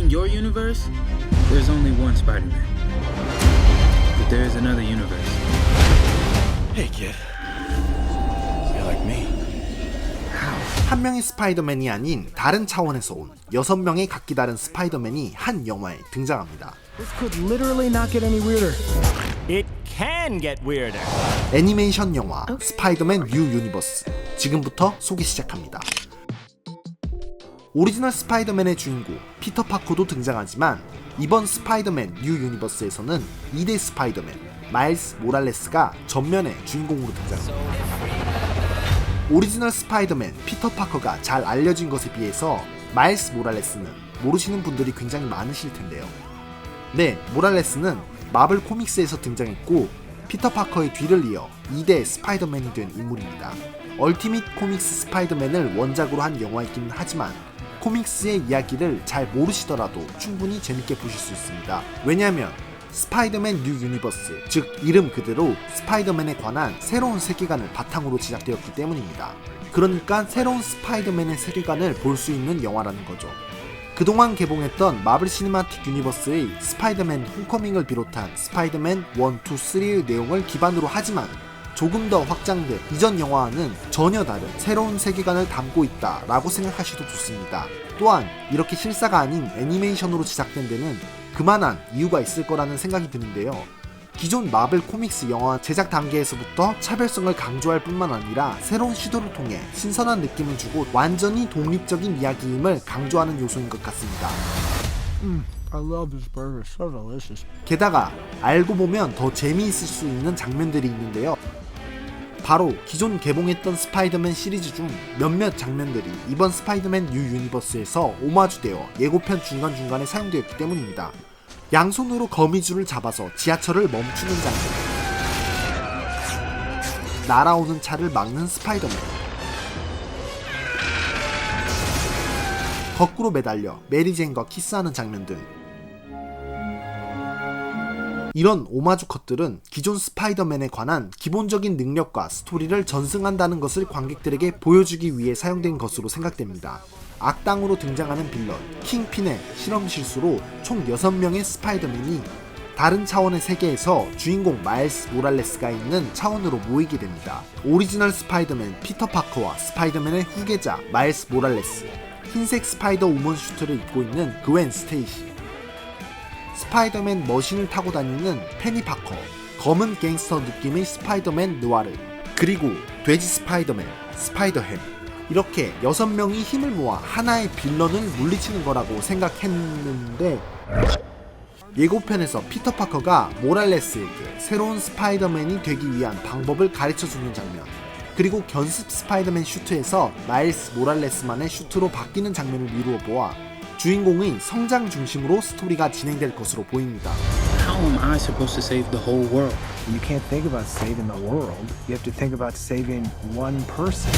In your universe, there's only one Spider-Man. But there is another universe. Hey, kid. You like me? 한 명의 스파이더맨이 아닌 다른 차원에서 온 6명의 각기 다른 스파이더맨이 한 영화에 등장합니다. This could literally not get any weirder. It can get weirder. 애니메이션 영화 스파이더맨 뉴 유니버스 지금부터 소개 시작합니다. 오리지널 스파이더맨의 주인공 피터 파커도 등장하지만 이번 스파이더맨 뉴 유니버스에서는 2대 스파이더맨 마일스 모랄레스가 전면의 주인공으로 등장합니다. 오리지널 스파이더맨 피터 파커가 잘 알려진 것에 비해서 마일스 모랄레스는 모르시는 분들이 굉장히 많으실 텐데요. 네, 모랄레스는 마블 코믹스에서 등장했고 피터 파커의 뒤를 이어 2대 스파이더맨이 된 인물입니다. 얼티밋 코믹스 스파이더맨을 원작으로 한 영화이긴 하지만 코믹스의 이야기를 잘 모르시더라도 충분히 재밌게 보실 수 있습니다. 왜냐하면 스파이더맨 뉴 유니버스, 즉 이름 그대로 스파이더맨에 관한 새로운 세계관을 바탕으로 제작되었기 때문입니다. 그러니까 새로운 스파이더맨의 세계관을 볼 수 있는 영화라는 거죠. 그동안 개봉했던 마블 시네마틱 유니버스의 스파이더맨 홈커밍을 비롯한 스파이더맨 1, 2, 3의 내용을 기반으로 하지만 조금 더 확장된 이전 영화와는 전혀 다른 새로운 세계관을 담고 있다라고 생각하셔도 좋습니다. 또한 이렇게 실사가 아닌 애니메이션으로 제작된 데는 그만한 이유가 있을 거라는 생각이 드는데요. 기존 마블 코믹스 영화 제작 단계에서부터 차별성을 강조할 뿐만 아니라 새로운 시도를 통해 신선한 느낌을 주고 완전히 독립적인 이야기임을 강조하는 요소인 것 같습니다. I love this burger. So delicious. 게다가 알고 보면 더 재미있을 수 있는 장면들이 있는데요. 바로 기존 개봉했던 스파이더맨 시리즈 중 몇몇 장면들이 이번 스파이더맨 뉴 유니버스에서 오마주되어 예고편 중간중간에 사용되었기 때문입니다. 양손으로 거미줄을 잡아서 지하철을 멈추는 장면, 날아오는 차를 막는 스파이더맨, 거꾸로 매달려 메리제인과 키스하는 장면 등 이런 오마주 컷들은 기존 스파이더맨에 관한 기본적인 능력과 스토리를 전승한다는 것을 관객들에게 보여주기 위해 사용된 것으로 생각됩니다. 악당으로 등장하는 빌런 킹핀의 실험 실수로 총 6명의 스파이더맨이 다른 차원의 세계에서 주인공 마일스 모랄레스가 있는 차원으로 모이게 됩니다. 오리지널 스파이더맨 피터 파커와 스파이더맨의 후계자 마일스 모랄레스, 흰색 스파이더 우먼 슈트를 입고 있는 그웬 스테이시, 스파이더맨 머신을 타고 다니는 페니 파커, 검은 갱스터 느낌의 스파이더맨 느와르, 그리고 돼지 스파이더맨 스파이더햄, 이렇게 6명이 힘을 모아 하나의 빌런을 물리치는 거라고 생각했는데 예고편에서 피터 파커가 모랄레스에게 새로운 스파이더맨이 되기 위한 방법을 가르쳐주는 장면, 그리고 견습 스파이더맨 슈트에서 마일스 모랄레스만의 슈트로 바뀌는 장면을 미루어 보아 주인공의 성장 중심으로 스토리가 진행될 것으로 보입니다. How am I supposed to save the whole world? You can't think about saving the world. You have to think about saving one person.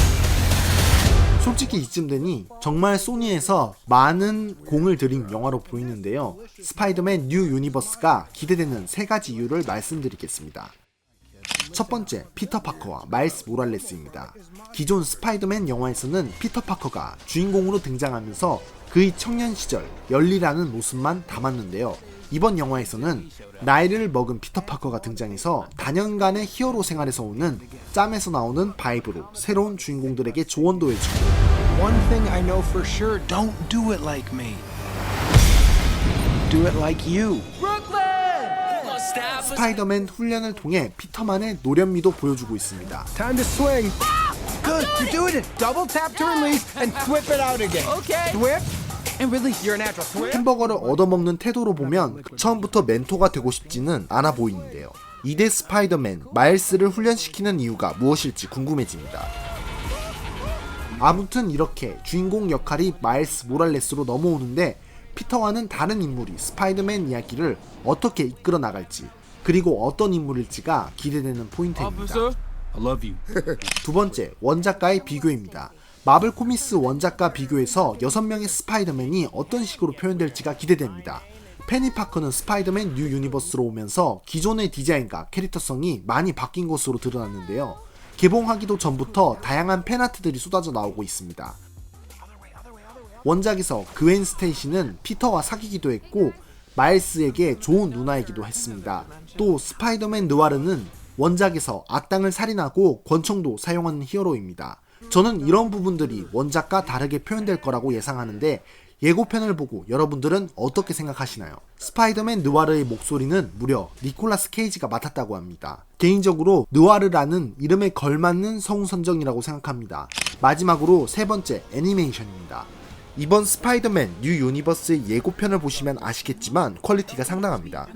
솔직히 이쯤 되니 정말 소니에서 많은 공을 들인 영화로 보이는데요. 스파이더맨 뉴 유니버스가 기대되는 3가지 이유를 말씀드리겠습니다. 첫 번째, 피터 파커와 마일스 모랄레스입니다. 기존 스파이더맨 영화에서는 피터 파커가 주인공으로 등장하면서 그의 청년 시절 열리라는 모습만 담았는데요. 이번 영화에서는 나이를 먹은 피터 파커가 등장해서 단연간의 히어로 생활에서 오는 짬에서 나오는 바이브로 새로운 주인공들에게 조언도 해주고 One thing I know for sure, Don't do it like me. do it like you. 스파이더맨 훈련을 통해 피터만의 노련미도 보여주고 있습니다. Time to swing. Good, you're doing it. Double tap to release and whip it out again. Okay. Whip and release. You're a natural. Whip. 햄버거를 얻어먹는 태도로 보면 처음부터 멘토가 되고 싶지는 않아 보이는데요. 2대 스파이더맨 마일스를 훈련시키는 이유가 무엇일지 궁금해집니다. 아무튼 이렇게 주인공 역할이 마일스 모랄레스로 넘어오는데 피터와는 다른 인물이 스파이더맨 이야기를 어떻게 이끌어 나갈지, 그리고 어떤 인물일지가 기대되는 포인트입니다. I love you. 두 번째, 원작과의 비교입니다. 마블 코믹스 원작과 비교해서 6명의 스파이더맨이 어떤 식으로 표현될지가 기대됩니다. 페니 파커는 스파이더맨 뉴 유니버스로 오면서 기존의 디자인과 캐릭터성이 많이 바뀐 것으로 드러났는데요. 개봉하기도 전부터 다양한 팬아트들이 쏟아져 나오고 있습니다. 원작에서 그웬 스테이시는 피터와 사귀기도 했고 마일스에게 좋은 누나이기도 했습니다. 또 스파이더맨 느와르는 원작에서 악당을 살인하고 권총도 사용하는 히어로입니다. 저는 이런 부분들이 원작과 다르게 표현될 거라고 예상하는데 예고편을 보고 여러분들은 어떻게 생각하시나요? 스파이더맨 느와르의 목소리는 무려 니콜라스 케이지가 맡았다고 합니다. 개인적으로 느와르라는 이름에 걸맞는 성우 선정이라고 생각합니다. 마지막으로 세 번째, 애니메이션입니다. 이번 스파이더맨 뉴 유니버스의 예고편을 보시면 아시겠지만 퀄리티가 상당합니다.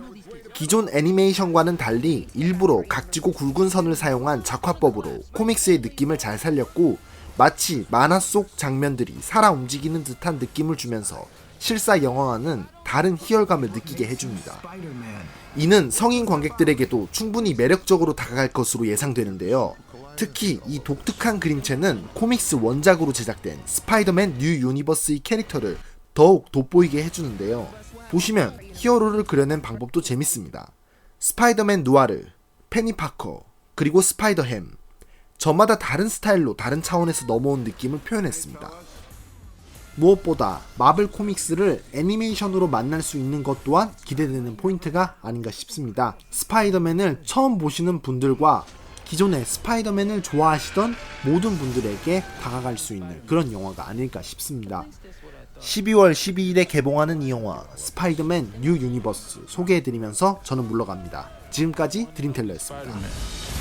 기존 애니메이션과는 달리 일부러 각지고 굵은 선을 사용한 작화법으로 코믹스의 느낌을 잘 살렸고 마치 만화 속 장면들이 살아 움직이는 듯한 느낌을 주면서 실사 영화와는 다른 희열감을 느끼게 해줍니다. 이는 성인 관객들에게도 충분히 매력적으로 다가갈 것으로 예상되는데요. 특히 이 독특한 그림체는 코믹스 원작으로 제작된 스파이더맨 뉴 유니버스의 캐릭터를 더욱 돋보이게 해주는데요. 보시면 히어로를 그려낸 방법도 재밌습니다. 스파이더맨 누아르, 페니 파커, 그리고 스파이더햄, 저마다 다른 스타일로 다른 차원에서 넘어온 느낌을 표현했습니다. 무엇보다 마블 코믹스를 애니메이션으로 만날 수 있는 것 또한 기대되는 포인트가 아닌가 싶습니다. 스파이더맨을 처음 보시는 분들과 기존의 스파이더맨을 좋아하시던 모든 분들에게 다가갈 수 있는 그런 영화가 아닐까 싶습니다. 12월 12일에 개봉하는 이 영화 스파이더맨 뉴 유니버스 소개해드리면서 저는 물러갑니다. 지금까지 드림텔러였습니다.